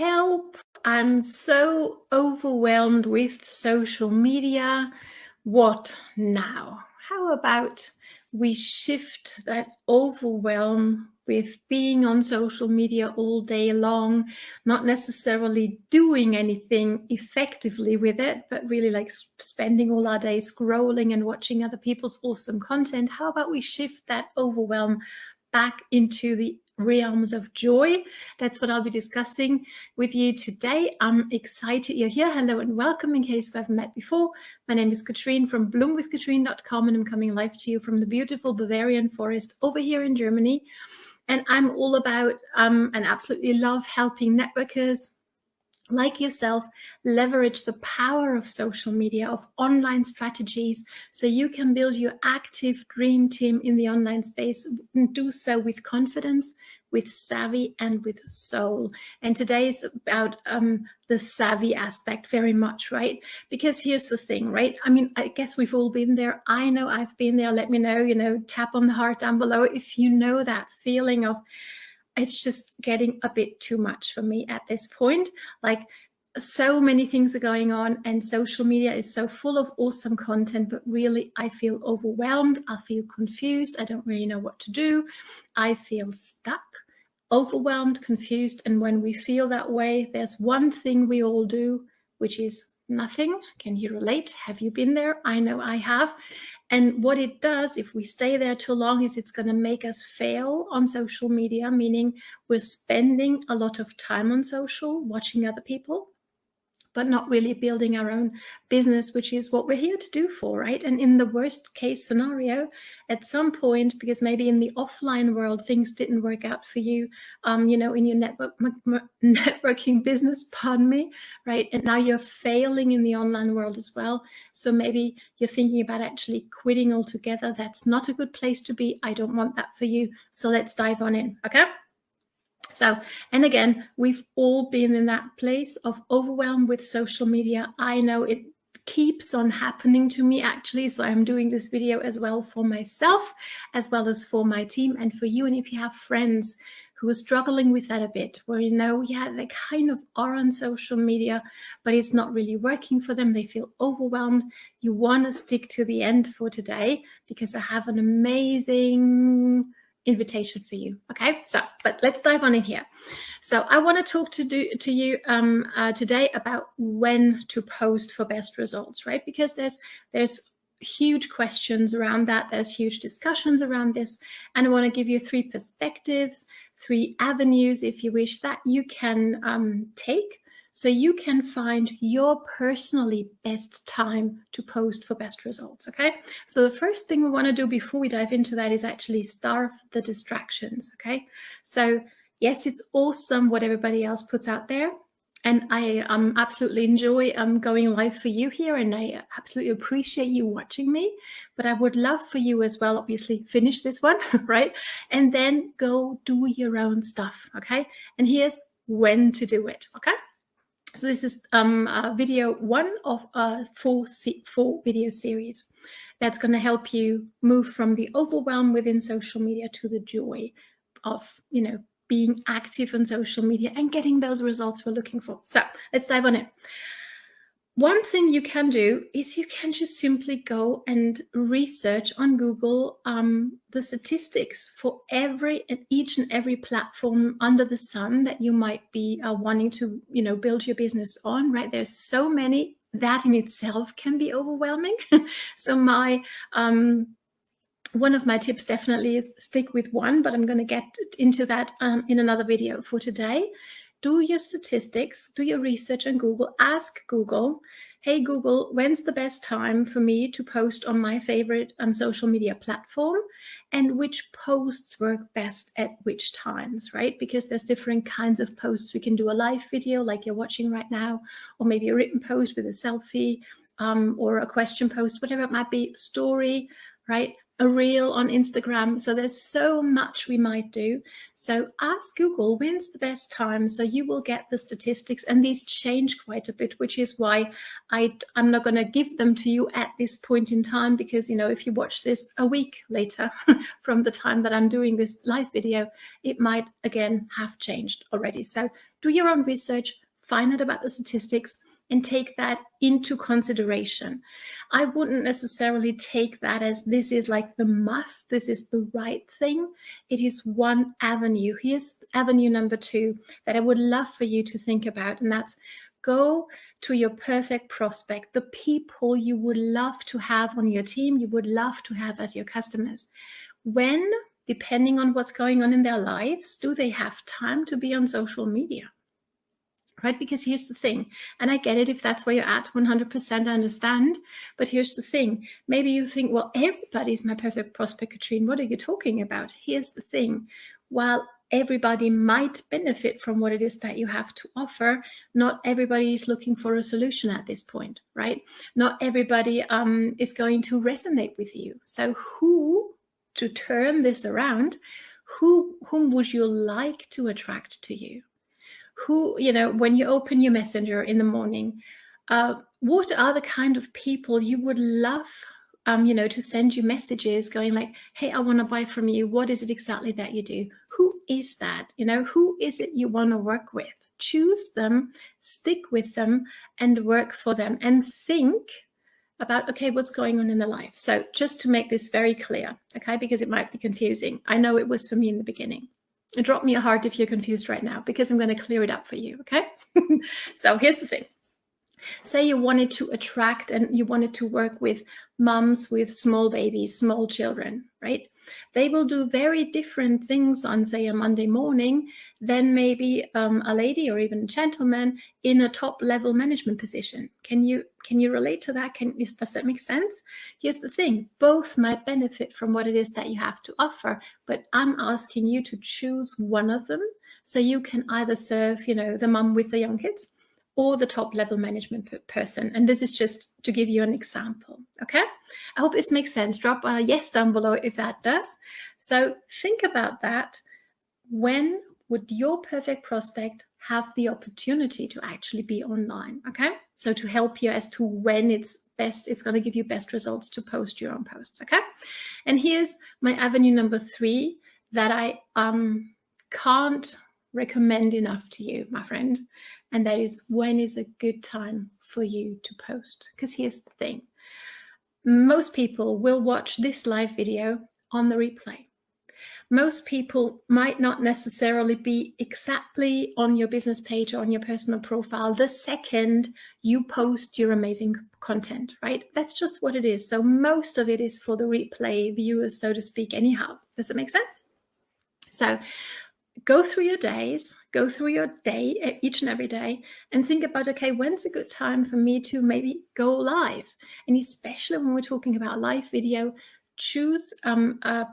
Help, I'm so overwhelmed with social media. What now? How about we shift that overwhelm with being on social media all day long, not necessarily doing anything effectively with it, but really like spending all our day scrolling and watching other people's awesome content? How about we shift that overwhelm back into the realms of joy? That's what I'll be discussing with you today. I'm excited you're here. Hello and welcome in case we haven't met before. My name is Katrin from bloomwithkatrin.com, and I'm coming live to you from the beautiful Bavarian forest over here in Germany. And I'm all about and absolutely love helping networkers like yourself leverage the power of social media, of online strategies, so you can build your active dream team in the online space and do so with confidence, with savvy, and with soul. And today is about the savvy aspect very much, right? Because here's the thing, right? I mean, I guess we've all been there. I know I've been there. Let me know, tap on the heart down below if you know that feeling of, it's just getting a bit too much for me at this point. Like, so many things are going on and social media is so full of awesome content, but really I feel overwhelmed. I feel confused. I don't really know what to do. I feel stuck, overwhelmed, confused. And when we feel that way, there's one thing we all do, which is nothing. Can you relate? Have you been there? I know I have. And what it does, if we stay there too long, is it's going to make us fail on social media, meaning we're spending a lot of time on social, watching other people, but not really building our own business, which is what we're here to do for, right? And in the worst case scenario, at some point, because maybe in the offline world, things didn't work out for you, in your networking business, pardon me, right? And now you're failing in the online world as well. So maybe you're thinking about actually quitting altogether. That's not a good place to be. I don't want that for you. So let's dive on in, okay? So, and again, we've all been in that place of overwhelm with social media. I know it keeps on happening to me actually, so I'm doing this video as well for myself, as well as for my team and for you. And if you have friends who are struggling with that a bit, where they kind of are on social media, but it's not really working for them, they feel overwhelmed, you want to stick to the end for today, because I have an amazing invitation for you. Okay, but let's dive on in here. So I want to talk to you today about when to post for best results, right? Because there's huge questions around that. There's huge discussions around this, and I want to give you 3 perspectives, 3 avenues, if you wish, that you can take, so you can find your personally best time to post for best results, okay? So the first thing we want to do before we dive into that is actually starve the distractions, okay? So yes, it's awesome what everybody else puts out there, and I absolutely enjoy going live for you here, and I absolutely appreciate you watching me, but I would love for you as well, obviously, finish this one, right? And then go do your own stuff, okay? And here's when to do it, okay? So this is video 1 of a 4 video series that's going to help you move from the overwhelm within social media to the joy of, being active on social media and getting those results we're looking for. So let's dive on it. One thing you can do is you can just simply go and research on Google the statistics for each and every platform under the sun that you might be wanting to, build your business on, right? There's so many. That in itself can be overwhelming. So one of my tips definitely is stick with one, but I'm going to get into that in another video for today. Do your statistics, do your research on Google, ask Google, hey Google, when's the best time for me to post on my favorite social media platform, and which posts work best at which times, right? Because there's different kinds of posts. We can do a live video like you're watching right now, or maybe a written post with a selfie, or a question post, whatever it might be, story, right? a reel on Instagram. So there's so much we might do. So ask Google, when's the best time? So you will get the statistics, and these change quite a bit, which is why I'm not going to give them to you at this point in time, because, you know, if you watch this a week later from the time that I'm doing this live video, it might again have changed already. So do your own research, find out about the statistics, and take that into consideration. I wouldn't necessarily take that as this is like the must, this is the right thing. It is one avenue. Here's avenue number 2 that I would love for you to think about, and that's go to your perfect prospect, the people you would love to have on your team, you would love to have as your customers. When, depending on what's going on in their lives, do they have time to be on social media? Right? Because here's the thing, and I get it if that's where you're at, 100%, I understand. But here's the thing, maybe you think, well, everybody's my perfect prospect, Katrin. What are you talking about? Here's the thing, while everybody might benefit from what it is that you have to offer, not everybody is looking for a solution at this point, right? Not everybody is going to resonate with you. So who, to turn this around, whom would you like to attract to you? Who, you know, when you open your messenger in the morning, what are the kind of people you would love, you know, to send you messages going like, hey, I want to buy from you. What is it exactly that you do? Who is that? You know, who is it you want to work with? Choose them, stick with them, and work for them. And think about, okay, what's going on in their life. So just to make this very clear, okay, because it might be confusing. I know it was for me in the beginning. Drop me a heart if you're confused right now, because I'm going to clear it up for you, okay? So here's the thing. Say you wanted to attract and you wanted to work with moms with small babies, small children, right? They will do very different things on, say, a Monday morning than maybe a lady or even a gentleman in a top-level management position. Can you relate to that? Does that make sense? Here's the thing. Both might benefit from what it is that you have to offer, but I'm asking you to choose one of them so you can either serve, you know, the mom with the young kids or the top level management person. And this is just to give you an example, okay? I hope this makes sense. Drop a yes down below if that does. So think about that. When would your perfect prospect have the opportunity to actually be online, okay? So to help you as to when it's best, it's going to give you best results to post your own posts, okay? And here's my avenue number 3 that I can't recommend enough to you, my friend. And that is, when is a good time for you to post? Because here's the thing. Most people will watch this live video on the replay. Most people might not necessarily be exactly on your business page or on your personal profile the second you post your amazing content, right? That's just what it is. So most of it is for the replay viewers, so to speak, anyhow. Does that make sense? So go through your days, go through your day, each and every day, and think about, okay, when's a good time for me to maybe go live? And especially when we're talking about live video, choose a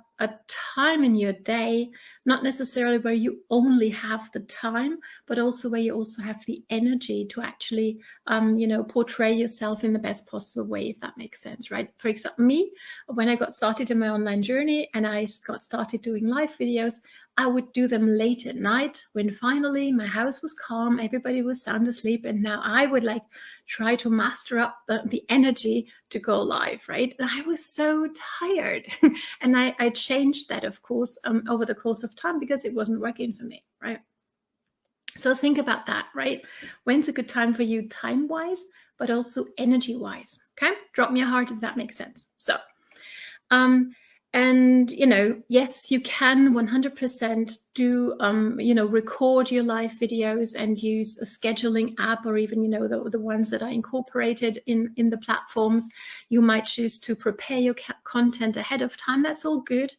time in your day, not necessarily where you only have the time, but also where you also have the energy to actually, you know, portray yourself in the best possible way, if that makes sense, right? For example, me, when I got started in my online journey and I got started doing live videos, I would do them late at night when finally my house was calm, everybody was sound asleep, and now I would like try to master up the energy to go live, right? And I was so tired. And I changed that, of course, over the course of time because it wasn't working for me, right? So think about that, right? When's a good time for you time-wise, but also energy-wise, okay? Drop me a heart if that makes sense. So, and, you know, yes, you can 100% do, you know, record your live videos and use a scheduling app, or even, you know, the ones that are incorporated in the platforms. You might choose to prepare your content ahead of time. That's all good.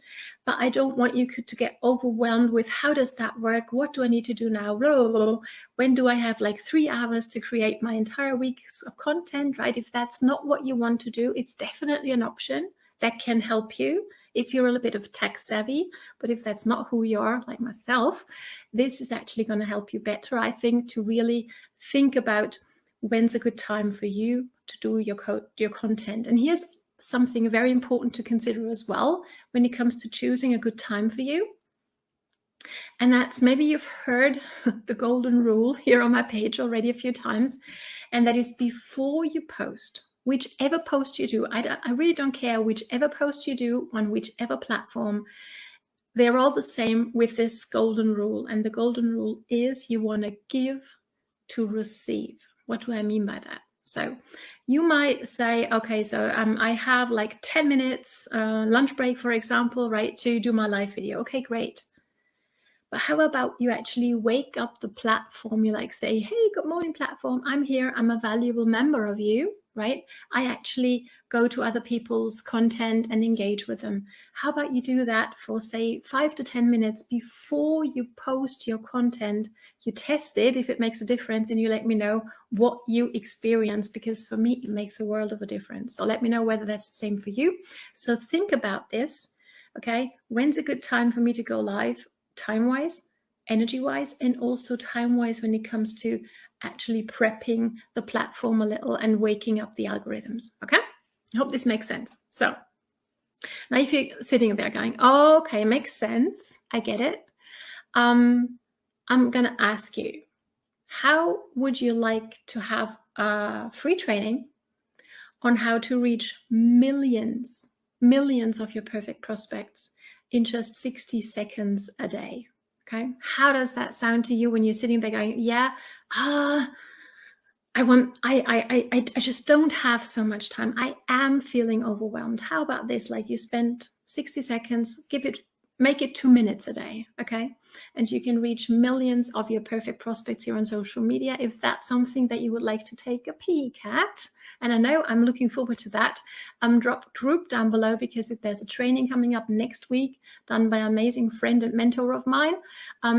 But I don't want you to get overwhelmed with, how does that work? What do I need to do now? Blah, blah, blah. When do I have like 3 hours to create my entire week's of content, right? If that's not what you want to do, it's definitely an option that can help you if you're a little bit of tech savvy. But if that's not who you are, like myself, this is actually going to help you better, I think, to really think about when's a good time for you to do your content. And here's something very important to consider as well when it comes to choosing a good time for you. And that's, maybe you've heard the golden rule here on my page already a few times, and that is, before you post, whichever post you do, I really don't care whichever post you do on whichever platform, they're all the same with this golden rule. And the golden rule is, you want to give to receive. What do I mean by that? So you might say, okay, so I have like 10 minutes lunch break, for example, right, to do my live video. Okay, great. But how about you actually wake up the platform? You like say, hey, good morning platform, I'm here, I'm a valuable member of you, right? I actually go to other people's content and engage with them. How about you do that for, say, 5 to 10 minutes before you post your content? You test it, if it makes a difference, and you let me know what you experience, because for me, it makes a world of a difference. So let me know whether that's the same for you. So think about this, okay? When's a good time for me to go live? Time-wise, energy-wise, and also time-wise when it comes to actually prepping the platform a little and waking up the algorithms, okay? I hope this makes sense. So now if you're sitting there going, oh, okay, makes sense, I get it. I'm gonna ask you, how would you like to have a free training on how to reach millions of your perfect prospects in just 60 seconds a day? Okay, how does that sound to you when you're sitting there going, yeah, I just don't have so much time, I am feeling overwhelmed? How about this? Like, you spend 60 seconds, make it 2 minutes a day, okay? And you can reach millions of your perfect prospects here on social media. If that's something that you would like to take a peek at, and I know I'm looking forward to that, drop group down below, because if there's a training coming up next week done by an amazing friend and mentor of mine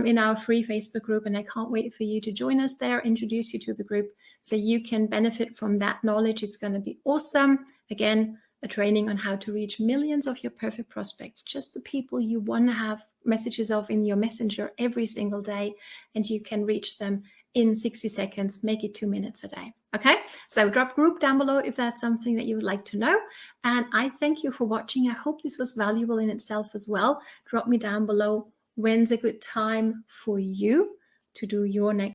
in our free Facebook group, and I can't wait for you to join us there, introduce you to the group so you can benefit from that knowledge. It's going to be awesome. Again, a training on how to reach millions of your perfect prospects, just the people you want to have messages of in your messenger every single day, and you can reach them in 60 seconds, make it 2 minutes a day. Okay, so drop group down below if that's something that you would like to know. And I thank you for watching. I hope this was valuable in itself as well. Drop me down below, when's a good time for you to do your next